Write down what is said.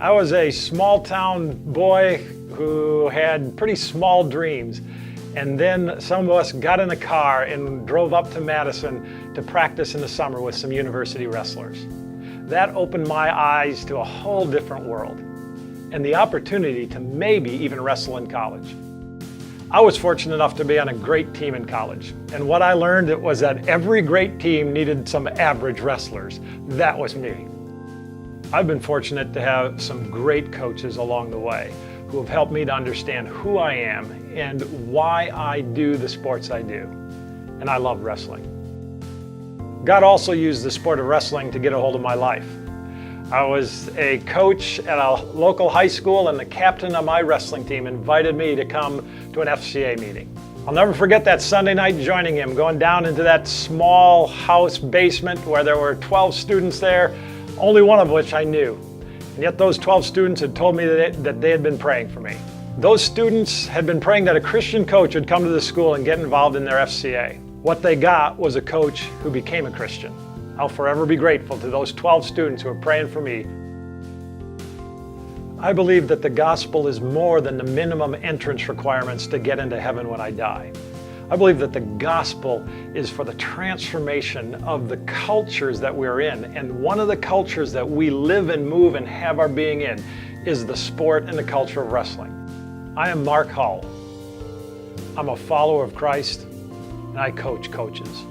I was a small town boy who had pretty small dreams. And then some of us got in a car and drove up to Madison to practice in the summer with some university wrestlers. That opened my eyes to a whole different world and the opportunity to maybe even wrestle in college. I was fortunate enough to be on a great team in college. And what I learned was that every great team needed some average wrestlers. That was me. I've been fortunate to have some great coaches along the way who have helped me to understand who I am and why I do the sports I do. And I love wrestling. God also used the sport of wrestling to get a hold of my life. I was a coach at a local high school, and the captain of my wrestling team invited me to come to an FCA meeting. I'll never forget that Sunday night joining him, going down into that small house basement where there were 12 students there, only one of which I knew. And yet those 12 students had told me that they had been praying for me. Those students had been praying that a Christian coach would come to the school and get involved in their FCA. What they got was a coach who became a Christian. I'll forever be grateful to those 12 students who are praying for me. I believe that the gospel is more than the minimum entrance requirements to get into heaven when I die. I believe that the gospel is for the transformation of the cultures that we're in. And one of the cultures that we live and move and have our being in is the sport and the culture of wrestling. I am Mark Hull. I'm a follower of Christ, and I coach coaches.